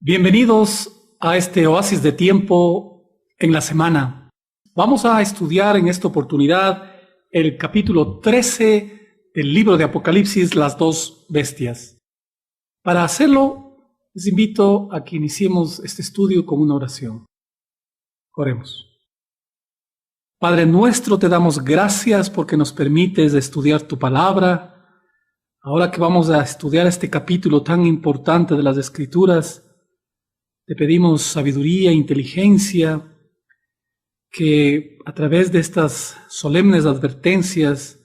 Bienvenidos a este oasis de tiempo en la semana. Vamos a estudiar en esta oportunidad el capítulo 13 del libro de Apocalipsis, las dos bestias. Para hacerlo, les invito a que iniciemos este estudio con una oración. Oremos. Padre nuestro, te damos gracias porque nos permites estudiar tu palabra. Ahora que vamos a estudiar este capítulo tan importante de las Escrituras, te pedimos sabiduría e inteligencia, que a través de estas solemnes advertencias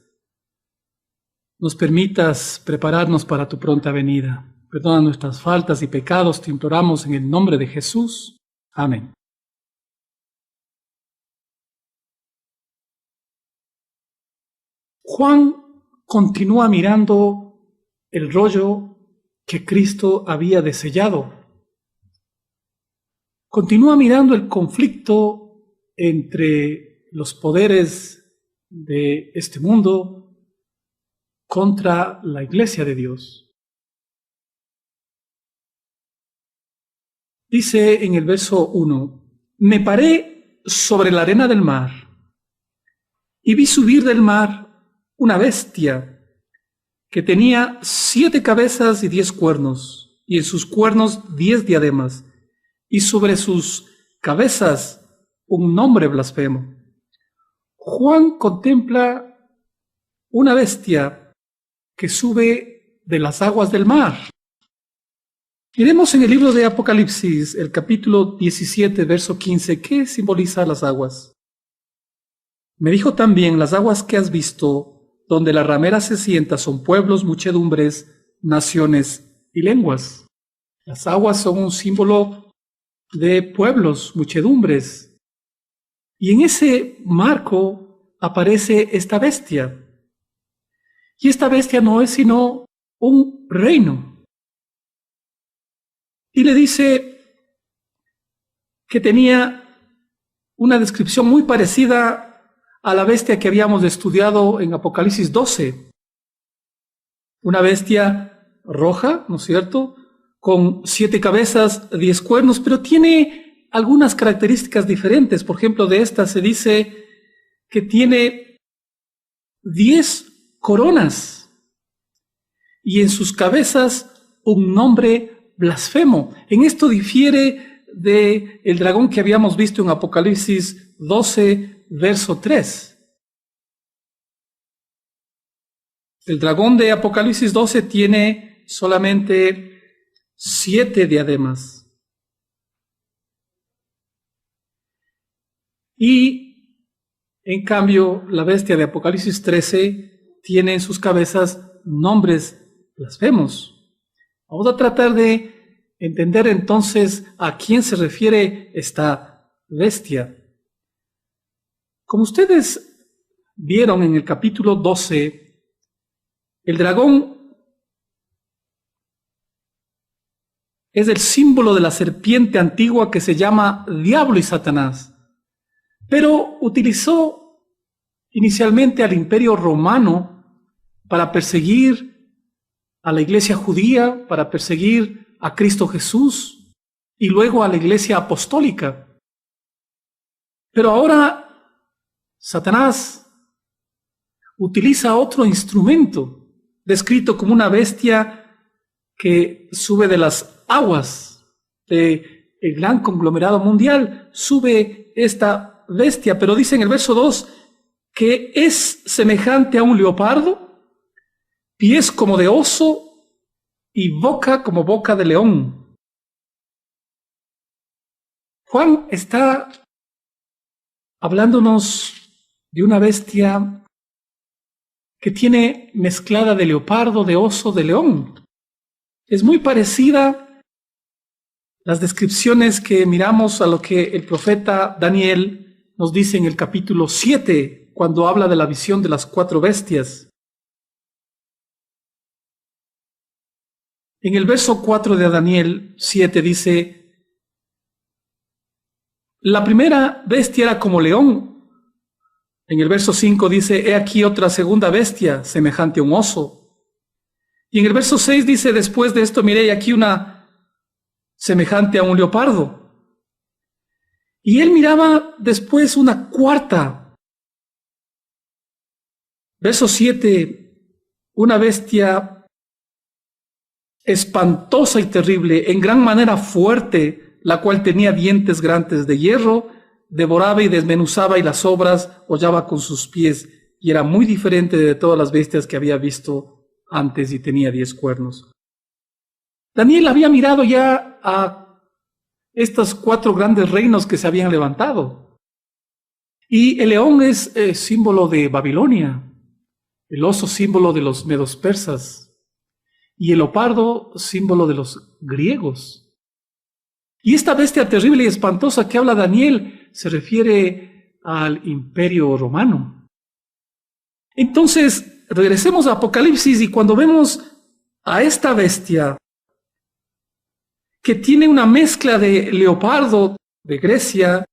nos permitas prepararnos para tu pronta venida. Perdona nuestras faltas y pecados, te imploramos en el nombre de Jesús. Amén. Juan continúa mirando el rollo que Cristo había desellado. Continúa mirando el conflicto entre los poderes de este mundo contra la Iglesia de Dios. Dice en el verso 1, me paré sobre la arena del mar y vi subir del mar una bestia que tenía 7 cabezas y 10 cuernos, y en sus cuernos 10 diademas, y sobre sus cabezas un nombre blasfemo. Juan contempla una bestia que sube de las aguas del mar. Miremos en el libro de Apocalipsis, el capítulo 17, verso 15, ¿qué simboliza las aguas? Me dijo también, las aguas que has visto, donde la ramera se sienta, son pueblos, muchedumbres, naciones y lenguas. Las aguas son un símbolo de pueblos, muchedumbres. Y en ese marco aparece esta bestia. Y esta bestia no es sino un reino. Y le dice que tenía una descripción muy parecida a la bestia que habíamos estudiado en Apocalipsis 12. Una bestia roja, ¿no es cierto?, con 7 cabezas, 10 cuernos, pero tiene algunas características diferentes. Por ejemplo, de esta se dice que tiene 10 coronas y en sus cabezas un nombre blasfemo. En esto difiere del dragón que habíamos visto en Apocalipsis 12, verso 3. El dragón de Apocalipsis 12 tiene solamente 7 diademas. Y, en cambio, la bestia de Apocalipsis 13 tiene en sus cabezas nombres blasfemos. Vamos a tratar de entender entonces a quién se refiere esta bestia. Como ustedes vieron en el capítulo 12, el dragón es el símbolo de la serpiente antigua que se llama Diablo y Satanás, pero utilizó inicialmente al Imperio Romano para perseguir a la Iglesia judía, para perseguir a Cristo Jesús y luego a la Iglesia apostólica. Pero ahora Satanás utiliza otro instrumento, descrito como una bestia que sube de las aguas del gran conglomerado mundial, sube esta bestia, pero dice en el verso 2 que es semejante a un leopardo, pies como de oso y boca como boca de león. Juan está hablándonos de una bestia que tiene mezclada de leopardo, de oso, de león. Es muy parecida las descripciones que miramos a lo que el profeta Daniel nos dice en el capítulo 7, cuando habla de la visión de las 4 bestias. En el verso 4 de Daniel 7 dice, la primera bestia era como león. En el verso 5 dice, he aquí otra segunda bestia, semejante a un oso. Y en el verso 6 dice, después de esto miré y aquí una semejante a un leopardo. Y él miraba después una cuarta. Verso 7, una bestia espantosa y terrible, en gran manera fuerte, la cual tenía dientes grandes de hierro, devoraba y desmenuzaba y las obras hollaba con sus pies, y era muy diferente de todas las bestias que había visto antes y tenía 10 cuernos. Daniel había mirado ya a estos 4 grandes reinos que se habían levantado. Y el león es símbolo de Babilonia, el oso símbolo de los medos persas y el leopardo símbolo de los griegos. Y esta bestia terrible y espantosa que habla Daniel se refiere al Imperio Romano. Entonces, regresemos a Apocalipsis y cuando vemos a esta bestia que tiene una mezcla de leopardo de Grecia,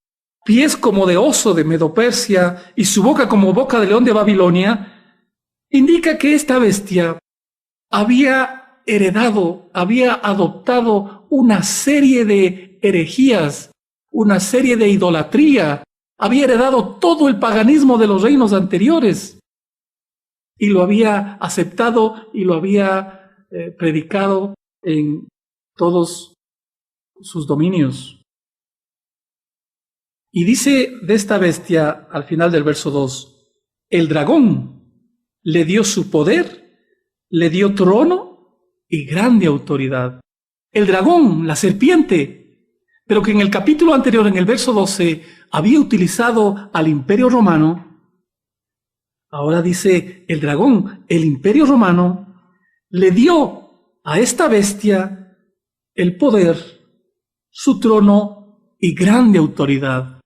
pies como de oso de Medo-Persia y su boca como boca de león de Babilonia, indica que esta bestia había heredado, había adoptado una serie de herejías, una serie de idolatría, había heredado todo el paganismo de los reinos anteriores y lo había aceptado y lo había predicado en todos sus dominios. Y dice de esta bestia al final del verso 2, el dragón le dio su poder, le dio trono y grande autoridad. El dragón, la serpiente, pero que en el capítulo anterior, en el verso 12, había utilizado al Imperio Romano, ahora dice el dragón, el Imperio Romano, le dio a esta bestia el poder, su trono y grande autoridad.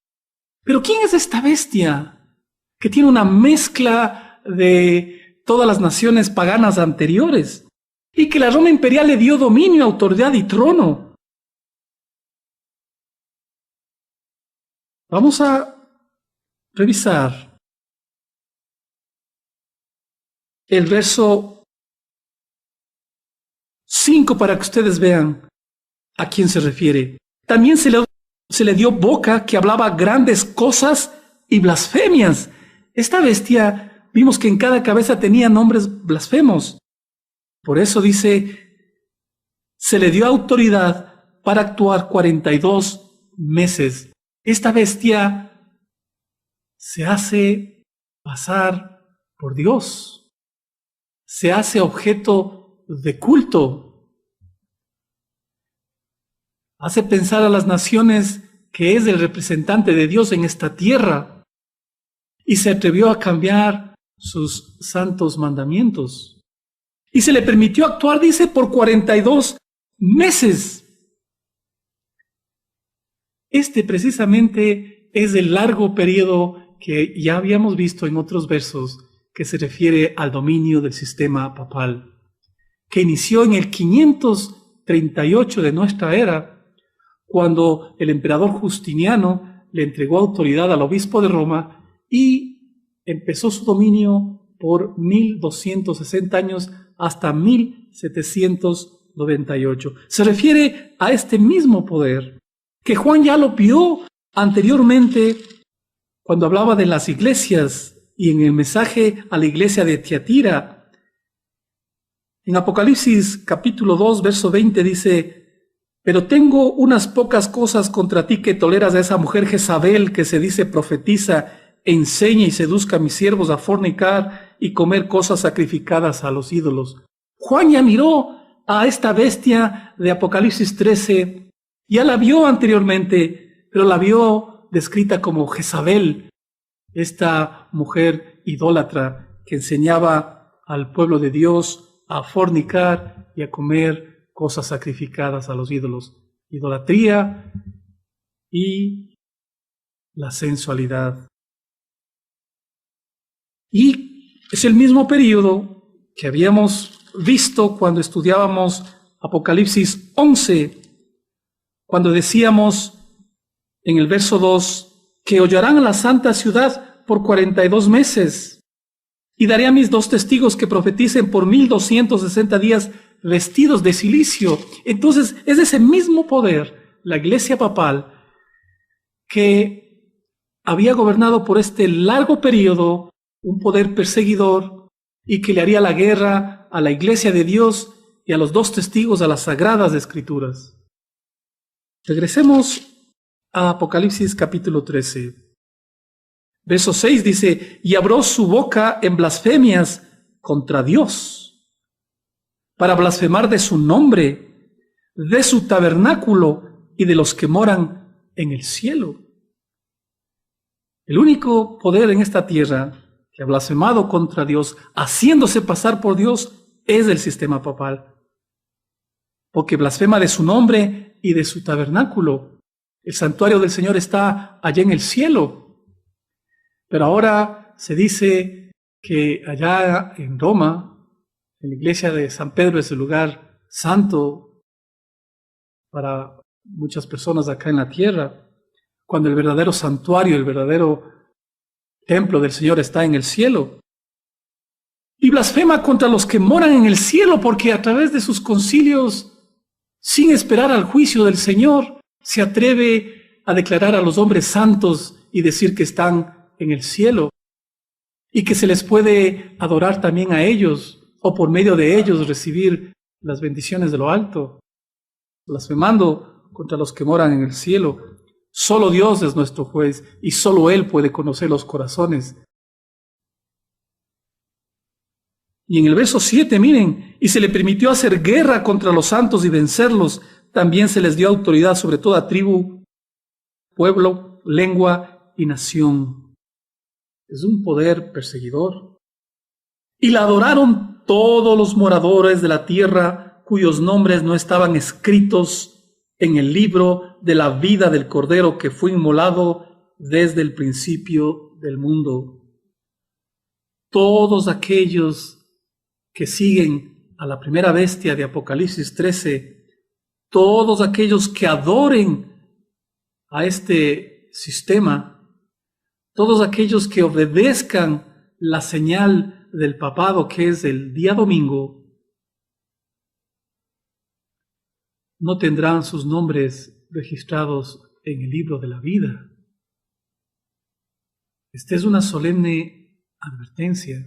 Pero ¿quién es esta bestia que tiene una mezcla de todas las naciones paganas anteriores y que la Roma imperial le dio dominio, autoridad y trono? Vamos a revisar el verso 5 para que ustedes vean a quién se refiere. También se le dio boca que hablaba grandes cosas y blasfemias. Esta bestia, vimos que en cada cabeza tenía nombres blasfemos. Por eso dice, se le dio autoridad para actuar 42 meses. Esta bestia se hace pasar por Dios. Se hace objeto de culto. Hace pensar a las naciones que es el representante de Dios en esta tierra y se atrevió a cambiar sus santos mandamientos. Y se le permitió actuar, dice, por 42 meses. Este precisamente es el largo periodo que ya habíamos visto en otros versos que se refiere al dominio del sistema papal, que inició en el 538 de nuestra era, cuando el emperador Justiniano le entregó autoridad al obispo de Roma y empezó su dominio por 1260 años hasta 1798. Se refiere a este mismo poder que Juan ya lo vio anteriormente cuando hablaba de las iglesias y en el mensaje a la iglesia de Tiatira. En Apocalipsis capítulo 2, verso 20 dice, pero tengo unas pocas cosas contra ti que toleras a esa mujer Jezabel que se dice profetiza, enseña y seduzca a mis siervos a fornicar y comer cosas sacrificadas a los ídolos. Juan ya miró a esta bestia de Apocalipsis 13, ya la vio anteriormente, pero la vio descrita como Jezabel, esta mujer idólatra que enseñaba al pueblo de Dios a fornicar y a comer cosas sacrificadas a los ídolos. Idolatría y la sensualidad. Y es el mismo periodo que habíamos visto cuando estudiábamos Apocalipsis 11, cuando decíamos en el verso 2, que hollarán a la santa ciudad por 42 meses, y daré a mis 2 testigos que profeticen por 1260 días vestidos de cilicio. Entonces, es ese mismo poder, la Iglesia papal, que había gobernado por este largo periodo, un poder perseguidor, y que le haría la guerra a la Iglesia de Dios y a los dos testigos a las Sagradas Escrituras. Regresemos a Apocalipsis capítulo 13. Verso 6 dice, y abrió su boca en blasfemias contra Dios, para blasfemar de su nombre, de su tabernáculo y de los que moran en el cielo. El único poder en esta tierra que ha blasfemado contra Dios, haciéndose pasar por Dios, es el sistema papal. Porque blasfema de su nombre y de su tabernáculo. El santuario del Señor está allá en el cielo. Pero ahora se dice que allá en Roma, en la iglesia de San Pedro, es el lugar santo para muchas personas acá en la tierra, cuando el verdadero santuario, el verdadero templo del Señor está en el cielo. Y blasfema contra los que moran en el cielo, porque a través de sus concilios, sin esperar al juicio del Señor, se atreve a declarar a los hombres santos y decir que están en el cielo y que se les puede adorar también a ellos o por medio de ellos recibir las bendiciones de lo alto, blasfemando contra los que moran en el cielo. Solo Dios es nuestro juez y solo Él puede conocer los corazones. Y en el verso 7, miren, y se le permitió hacer guerra contra los santos y vencerlos. También se les dio autoridad sobre toda tribu, pueblo, lengua y nación. Es un poder perseguidor. Y la adoraron todos los moradores de la tierra cuyos nombres no estaban escritos en el libro de la vida del Cordero que fue inmolado desde el principio del mundo. Todos aquellos que siguen a la primera bestia de Apocalipsis 13, todos aquellos que adoren a este sistema, todos aquellos que obedezcan la señal del papado, que es el día domingo, no tendrán sus nombres registrados en el libro de la vida. Esta es una solemne advertencia.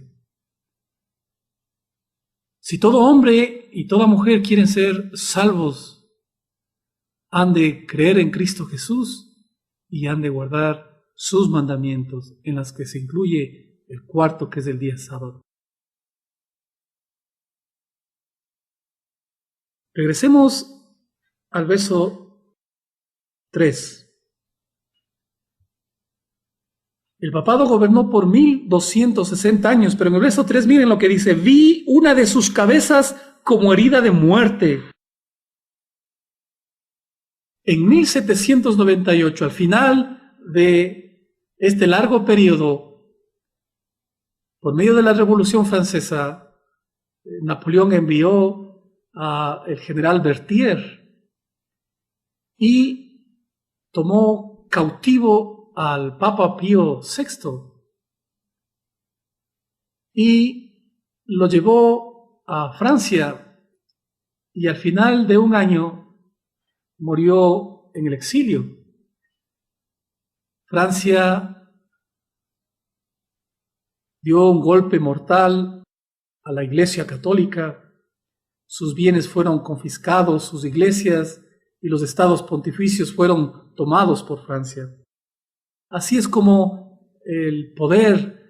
Si todo hombre y toda mujer quieren ser salvos, han de creer en Cristo Jesús y han de guardar sus mandamientos, en las que se incluye el cuarto, que es el día sábado. Regresemos al verso 3. El papado gobernó por 1260 años, pero en el verso 3 miren lo que dice: vi una de sus cabezas como herida de muerte. En 1798, al final de este largo periodo, por medio de la Revolución Francesa, Napoleón envió al general Berthier y tomó cautivo al Papa Pío VI y lo llevó a Francia, y al final de un año murió en el exilio. Francia dio un golpe mortal a la Iglesia Católica, sus bienes fueron confiscados, sus iglesias y los estados pontificios fueron tomados por Francia. Así es como el poder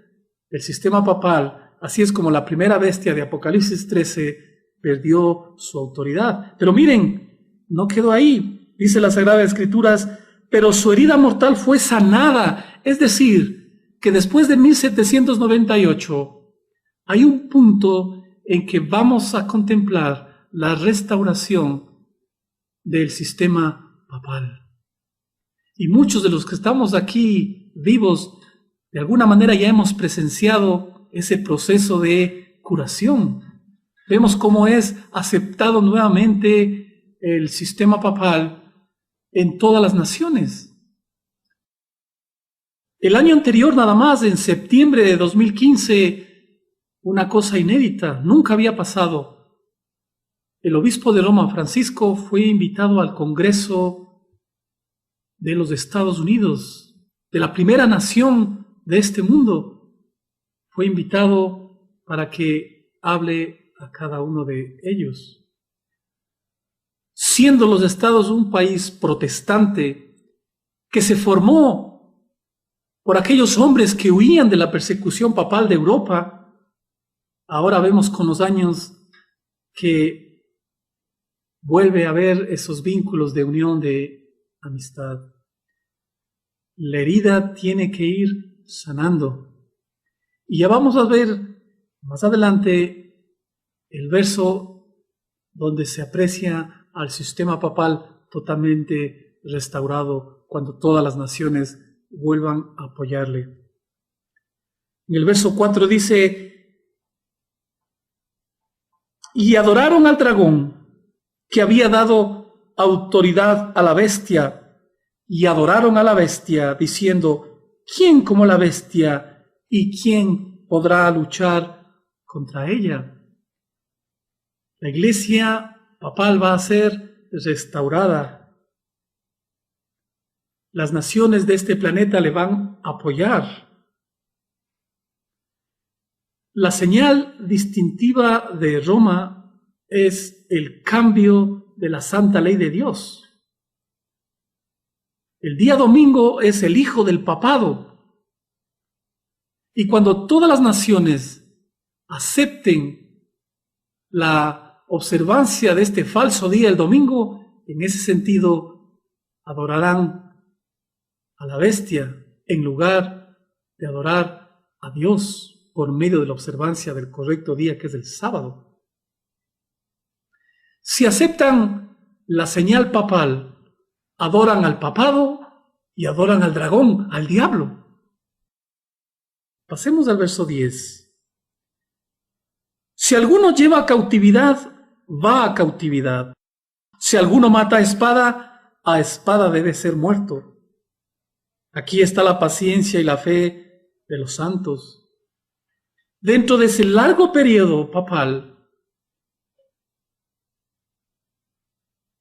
del sistema papal, así es como la primera bestia de Apocalipsis 13 perdió su autoridad. Pero miren, no quedó ahí. Dice la Sagrada Escrituras: pero su herida mortal fue sanada. Es decir, que después de 1798 hay un punto en que vamos a contemplar la restauración del sistema papal. Y muchos de los que estamos aquí vivos, de alguna manera ya hemos presenciado ese proceso de curación. Vemos cómo es aceptado nuevamente el sistema papal en todas las naciones. El año anterior, nada más, en septiembre de 2015, una cosa inédita, nunca había pasado. el obispo de Roma, Francisco, fue invitado al Congreso de los Estados Unidos, de la primera nación de este mundo. Fue invitado para que hable a cada uno de ellos. Siendo los Estados un país protestante que se formó por aquellos hombres que huían de la persecución papal de Europa, ahora vemos con los años que vuelve a haber esos vínculos de unión, de amistad. La herida tiene que ir sanando. Y ya vamos a ver más adelante el verso donde se aprecia al sistema papal totalmente restaurado cuando todas las naciones vuelvan a apoyarle. En el verso 4 dice: y adoraron al dragón que había dado autoridad a la bestia, y adoraron a la bestia, diciendo: ¿quién como la bestia? ¿Y quién podrá luchar contra ella? La iglesia papal va a ser restaurada. Las naciones de este planeta le van a apoyar. La señal distintiva de Roma es el cambio de la santa ley de Dios. El día domingo es el hijo del papado. Y cuando todas las naciones acepten la observancia de este falso día, el domingo, en ese sentido adorarán a la bestia en lugar de adorar a Dios por medio de la observancia del correcto día, que es el sábado. Si aceptan la señal papal, adoran al papado y adoran al dragón, al diablo. Pasemos al verso 10. Si alguno lleva a cautividad, va a cautividad. Si alguno mata a espada debe ser muerto. Aquí está la paciencia y la fe de los santos. Dentro de ese largo periodo papal,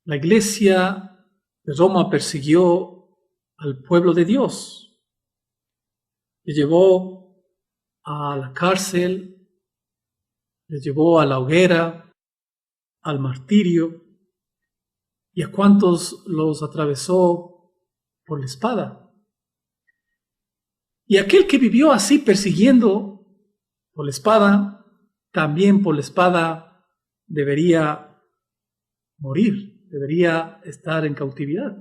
la iglesia de Roma persiguió al pueblo de Dios. Le llevó a la cárcel, le llevó a la hoguera, al martirio, y a cuantos los atravesó por la espada. Y aquel que vivió así persiguiendo por la espada, también por la espada debería morir, debería estar en cautividad.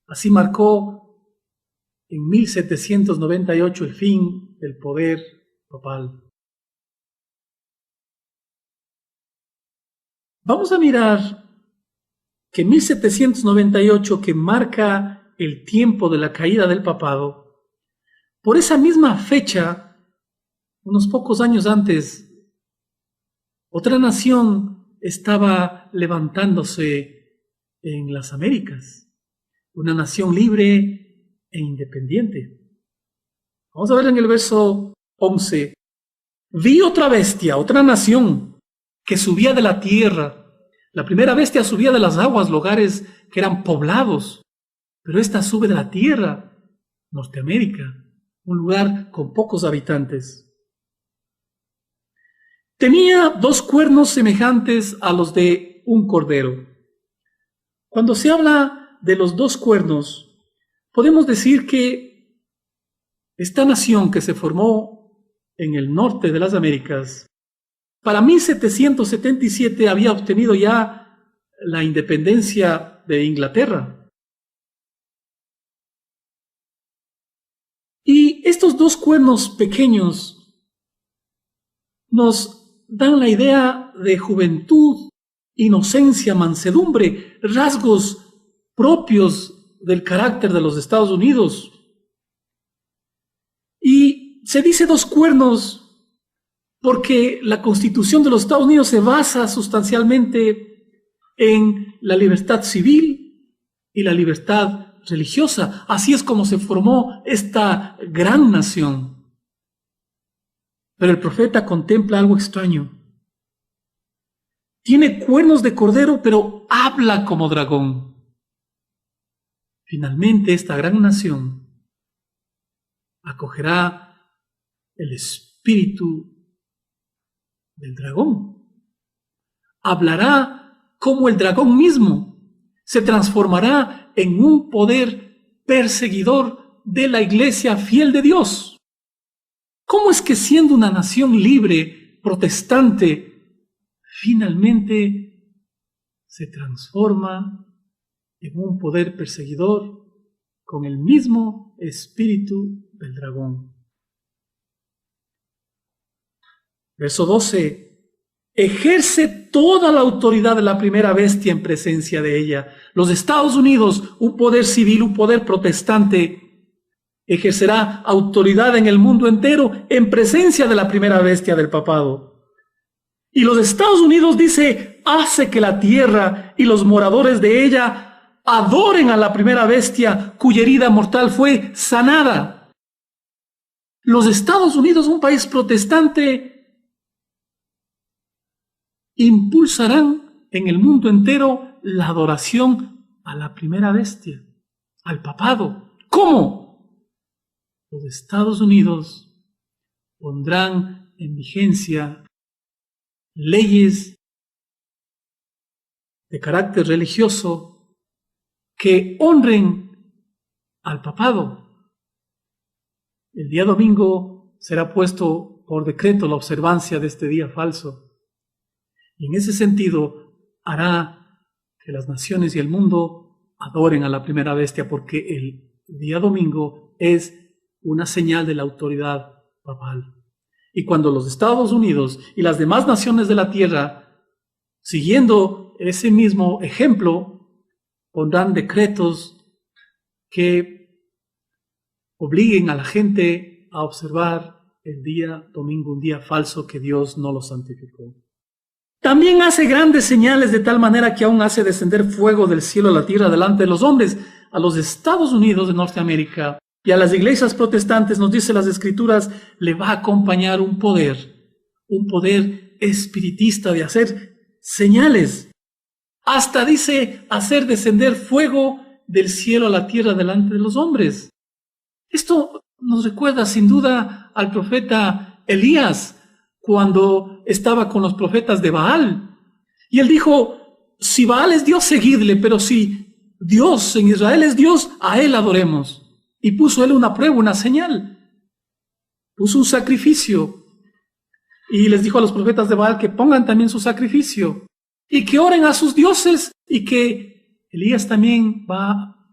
Así marcó en 1798 el fin del poder papal. Vamos a mirar que en 1798, que marca el tiempo de la caída del papado, por esa misma fecha, unos pocos años antes, otra nación estaba levantándose en las Américas, una nación libre e independiente. Vamos a ver en el verso 11. Vi otra bestia, otra nación, que subía de la tierra. La primera bestia subía de las aguas, lugares que eran poblados, pero esta sube de la tierra, Norteamérica, un lugar con pocos habitantes. Tenía 2 cuernos semejantes a los de un cordero. Cuando se habla de los 2 cuernos, podemos decir que esta nación que se formó en el norte de las Américas, para 1777 había obtenido ya la independencia de Inglaterra. Y estos 2 cuernos pequeños nos dan la idea de juventud, inocencia, mansedumbre, rasgos propios del carácter de los Estados Unidos. Y se dice 2 cuernos porque la Constitución de los Estados Unidos se basa sustancialmente en la libertad civil y la libertad religiosa. Así es como se formó esta gran nación. Pero el profeta contempla algo extraño. Tiene cuernos de cordero, pero habla como dragón. Finalmente, esta gran nación acogerá el espíritu del dragón. Hablará como el dragón mismo. Se transformará en un poder perseguidor de la iglesia fiel de Dios. ¿Cómo es que siendo una nación libre, protestante, finalmente se transforma en un poder perseguidor con el mismo espíritu del dragón? Verso 12. Ejerce toda la autoridad de la primera bestia en presencia de ella. Los Estados Unidos, un poder civil, un poder protestante, ejercerá autoridad en el mundo entero en presencia de la primera bestia del papado. Y los Estados Unidos, dice, hace que la tierra y los moradores de ella adoren a la primera bestia cuya herida mortal fue sanada. Los Estados Unidos, un país protestante, impulsarán en el mundo entero la adoración a la primera bestia, al papado. ¿Cómo? Los Estados Unidos pondrán en vigencia leyes de carácter religioso que honren al papado. El día domingo será puesto por decreto la observancia de este día falso. Y en ese sentido hará que las naciones y el mundo adoren a la primera bestia, porque el día domingo es una señal de la autoridad papal. Y cuando los Estados Unidos y las demás naciones de la tierra, siguiendo ese mismo ejemplo, pondrán decretos que obliguen a la gente a observar el día domingo, un día falso que Dios no lo santificó. También hace grandes señales de tal manera que aún hace descender fuego del cielo a la tierra delante de los hombres. A los Estados Unidos de Norteamérica y a las iglesias protestantes, nos dice las Escrituras, le va a acompañar un poder espiritista de hacer señales. Hasta dice hacer descender fuego del cielo a la tierra delante de los hombres. Esto nos recuerda sin duda al profeta Elías, cuando estaba con los profetas de Baal. Y él dijo, si Baal es Dios, seguidle, pero si Dios en Israel es Dios, a él adoremos. Y puso él una prueba, una señal. Puso un sacrificio. Y les dijo a los profetas de Baal que pongan también su sacrificio. Y que oren a sus dioses. Y que Elías también va a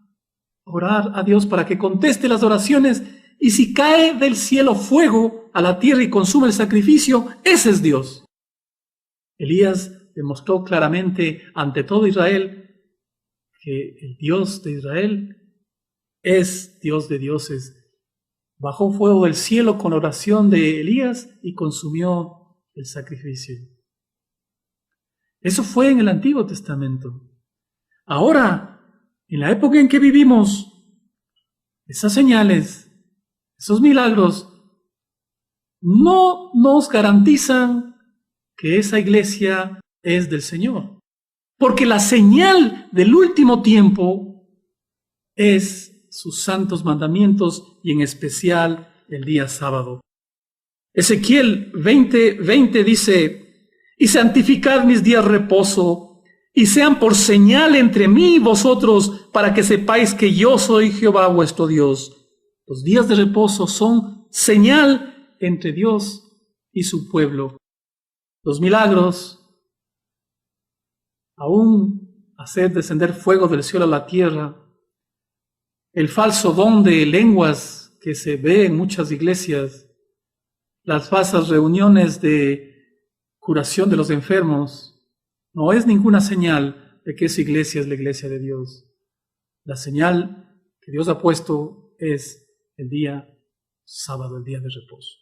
orar a Dios para que conteste las oraciones. Y si cae del cielo fuego a la tierra y consume el sacrificio, ese es Dios. Elías demostró claramente ante todo Israel que el Dios de Israel es Dios de dioses. Bajó fuego del cielo con oración de Elías y consumió el sacrificio. Eso fue en el Antiguo Testamento. Ahora, en la época en que vivimos, esas señales, esos milagros no nos garantizan que esa iglesia es del Señor. Porque la señal del último tiempo es sus santos mandamientos y en especial el día sábado. Ezequiel 20:20 dice, y santificad mis días de reposo y sean por señal entre mí y vosotros para que sepáis que yo soy Jehová vuestro Dios. Los días de reposo son señal entre Dios y su pueblo. Los milagros, aún hacer descender fuego del cielo a la tierra, el falso don de lenguas que se ve en muchas iglesias, las falsas reuniones de curación de los enfermos, no es ninguna señal de que esa iglesia es la iglesia de Dios. La señal que Dios ha puesto es el día sábado, el día de reposo.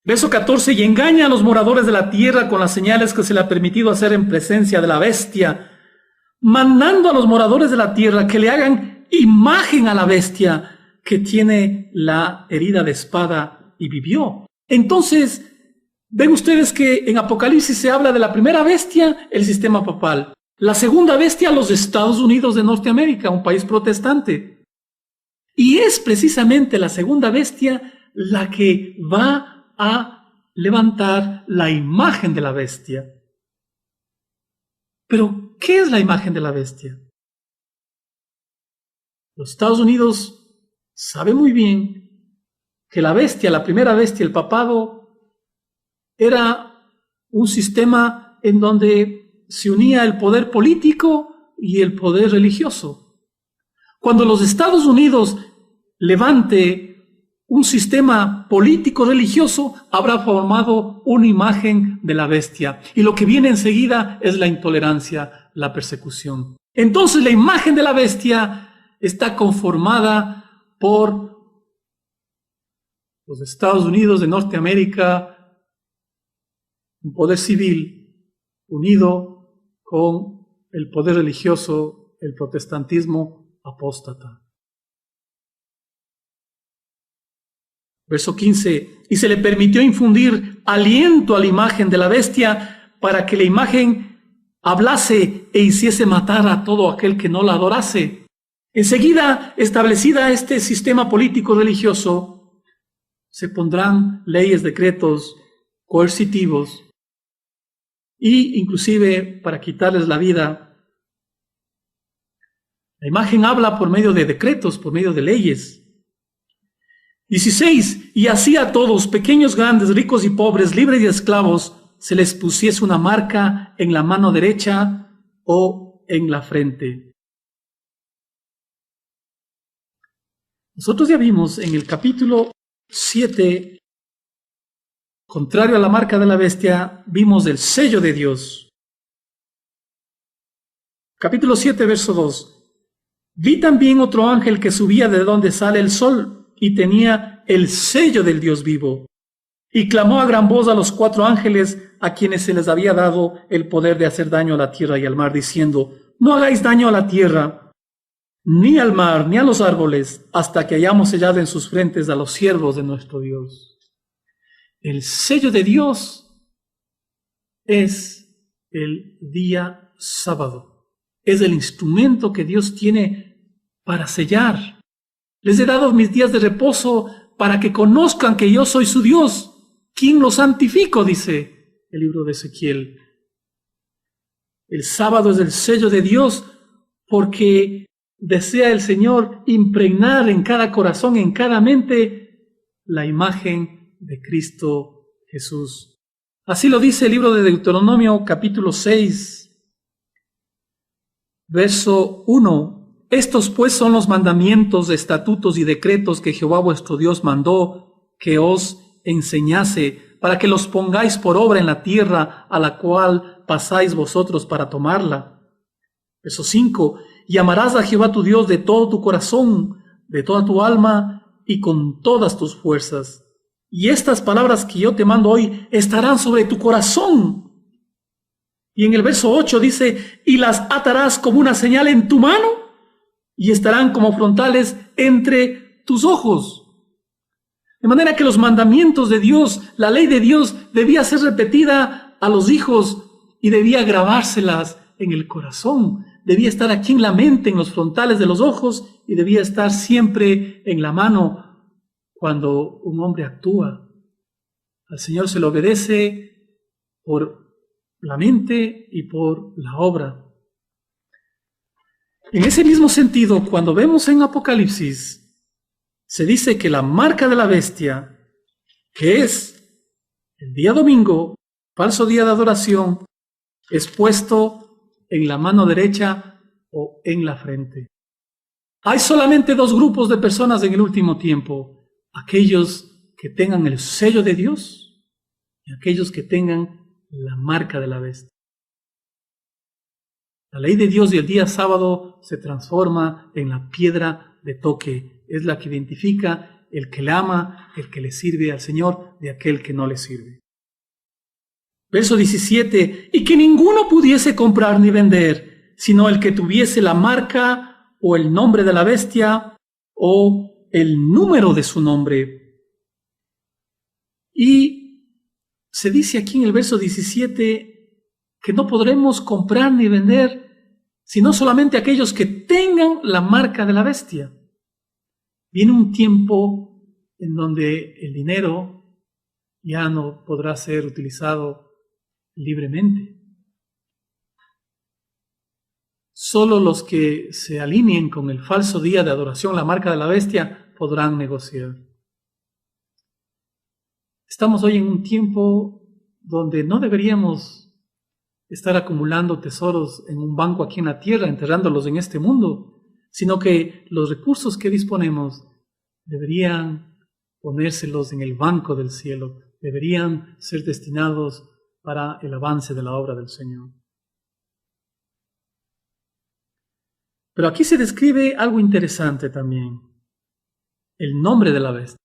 Verso 14, y engaña a los moradores de la tierra con las señales que se le ha permitido hacer en presencia de la bestia, mandando a los moradores de la tierra que le hagan imagen a la bestia que tiene la herida de espada y vivió. Entonces, Ven ustedes que en Apocalipsis se habla de la primera bestia, el sistema papal. La segunda bestia, los Estados Unidos de Norteamérica, un país protestante. Y es precisamente la segunda bestia la que va a levantar la imagen de la bestia. Pero, ¿qué es la imagen de la bestia? Los Estados Unidos saben muy bien que la bestia, la primera bestia, el papado, era un sistema en donde se unía el poder político y el poder religioso. Cuando los Estados Unidos levante un sistema político-religioso, habrá formado una imagen de la bestia. Y lo que viene enseguida es la intolerancia, la persecución. Entonces la imagen de la bestia está conformada por los Estados Unidos de Norteamérica, un poder civil unido con el poder religioso, el protestantismo apóstata. Verso 15, y se le permitió infundir aliento a la imagen de la bestia para que la imagen hablase e hiciese matar a todo aquel que no la adorase. Enseguida, establecida este sistema político religioso, se pondrán leyes, decretos coercitivos y inclusive para quitarles la vida. La imagen habla por medio de decretos, por medio de leyes. 16. Y así a todos, pequeños, grandes, ricos y pobres, libres y esclavos, se les pusiese una marca en la mano derecha o en la frente. Nosotros ya vimos en el capítulo 7, contrario a la marca de la bestia, vimos el sello de Dios. Capítulo 7, verso 2. Vi también otro ángel que subía de donde sale el sol, y tenía el sello del Dios vivo. Y clamó a gran voz a los 4 ángeles a quienes se les había dado el poder de hacer daño a la tierra y al mar, diciendo: no hagáis daño a la tierra, ni al mar, ni a los árboles, hasta que hayamos sellado en sus frentes a los siervos de nuestro Dios. El sello de Dios es el día sábado. Es el instrumento que Dios tiene para sellar. Les he dado mis días de reposo para que conozcan que yo soy su Dios, quien los santifico, dice el libro de Ezequiel. El sábado es el sello de Dios porque desea el Señor impregnar en cada corazón, en cada mente, la imagen de Cristo Jesús. Así lo dice el libro de Deuteronomio, capítulo 6, verso 1. Estos pues son los mandamientos, estatutos y decretos que Jehová vuestro Dios mandó que os enseñase, para que los pongáis por obra en la tierra a la cual pasáis vosotros para tomarla. Verso 5. Y amarás a Jehová tu Dios de todo tu corazón, de toda tu alma y con todas tus fuerzas. Y estas palabras que yo te mando hoy estarán sobre tu corazón. Y en el verso 8 dice: y las atarás como una señal en tu mano, y estarán como frontales entre tus ojos. De manera que los mandamientos de Dios, la ley de Dios, debía ser repetida a los hijos y debía grabárselas en el corazón. Debía estar aquí en la mente, en los frontales de los ojos, y debía estar siempre en la mano cuando un hombre actúa. Al Señor se le obedece por la mente y por la obra. En ese mismo sentido, cuando vemos en Apocalipsis, se dice que la marca de la bestia, que es el día domingo, falso día de adoración, es puesto en la mano derecha o en la frente. Hay solamente 2 grupos de personas en el último tiempo: aquellos que tengan el sello de Dios y aquellos que tengan la marca de la bestia. La ley de Dios y el día sábado se transforma en la piedra de toque. Es la que identifica el que le ama, el que le sirve al Señor, de aquel que no le sirve. Verso 17. Y que ninguno pudiese comprar ni vender, sino el que tuviese la marca o el nombre de la bestia o el número de su nombre. Y se dice aquí en el verso 17 que no podremos comprar ni vender, sino solamente aquellos que tengan la marca de la bestia. Viene un tiempo en donde el dinero ya no podrá ser utilizado libremente. Solo los que se alineen con el falso día de adoración, la marca de la bestia, podrán negociar. Estamos hoy en un tiempo donde no deberíamos estar acumulando tesoros en un banco aquí en la tierra, enterrándolos en este mundo, sino que los recursos que disponemos deberían ponérselos en el banco del cielo, deberían ser destinados para el avance de la obra del Señor. Pero aquí se describe algo interesante también, el nombre de la bestia.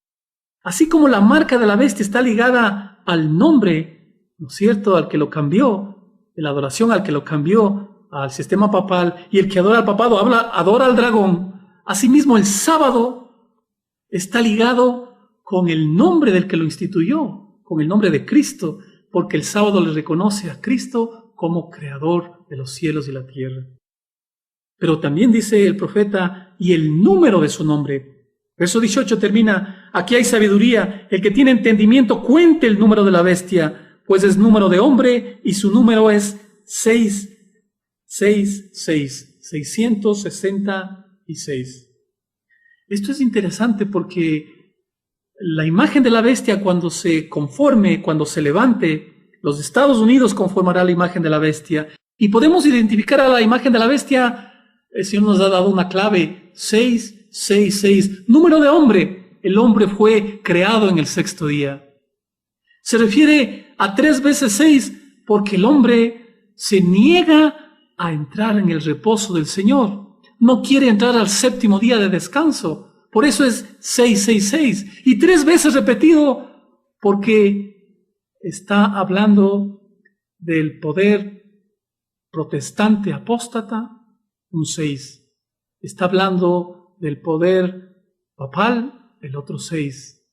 Así como la marca de la bestia está ligada al nombre, ¿no es cierto?, al que lo cambió, de la adoración al que lo cambió, al sistema papal, y el que adora al papado adora al dragón. Asimismo, el sábado está ligado con el nombre del que lo instituyó, con el nombre de Cristo, porque el sábado le reconoce a Cristo como creador de los cielos y la tierra. Pero también dice el profeta, y el número de su nombre. Verso 18 termina, aquí hay sabiduría, el que tiene entendimiento cuente el número de la bestia, pues es número de hombre y su número es 666. Esto es interesante porque la imagen de la bestia cuando se conforme, cuando se levante, los Estados Unidos conformará la imagen de la bestia y podemos identificar a la imagen de la bestia. El Señor nos ha dado una clave, 666, número de hombre. El hombre fue creado en el sexto día. Se refiere a 3 veces 6 porque el hombre se niega a entrar en el reposo del Señor. No quiere entrar al séptimo día de descanso. Por eso es 666. Y 3 veces repetido porque está hablando del poder protestante apóstata. Un 6. Está hablando del poder papal, el otro 6.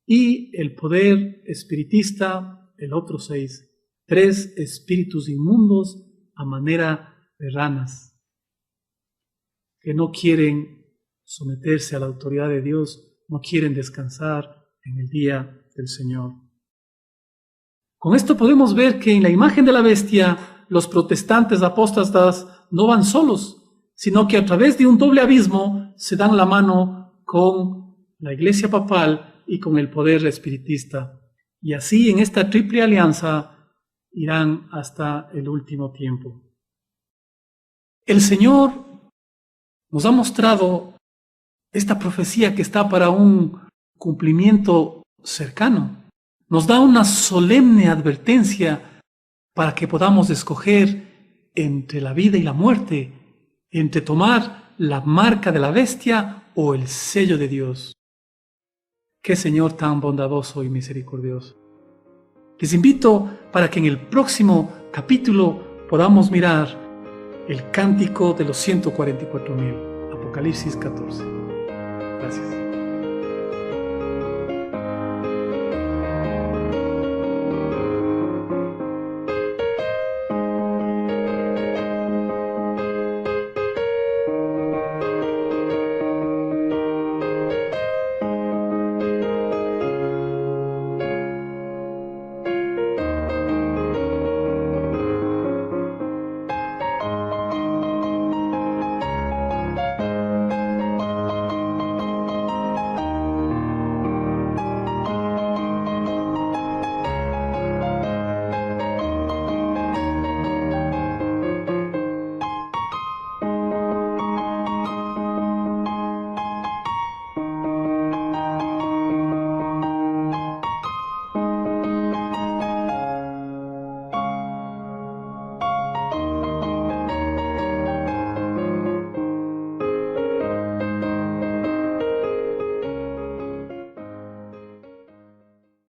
Y el poder espiritista, el otro 6. 3 espíritus inmundos a manera de ranas, que no quieren someterse a la autoridad de Dios, no quieren descansar en el día del Señor. Con esto podemos ver que en la imagen de la bestia, los protestantes apóstatas no van solos, sino que a través de un doble abismo se dan la mano con la iglesia papal y con el poder espiritista. Y así en esta triple alianza irán hasta el último tiempo. El Señor nos ha mostrado esta profecía que está para un cumplimiento cercano. Nos da una solemne advertencia para que podamos escoger entre la vida y la muerte, entre tomar la marca de la bestia o el sello de Dios. Qué Señor tan bondadoso y misericordioso. Les invito para que en el próximo capítulo podamos mirar el cántico de los 144,000, Apocalipsis 14. Gracias.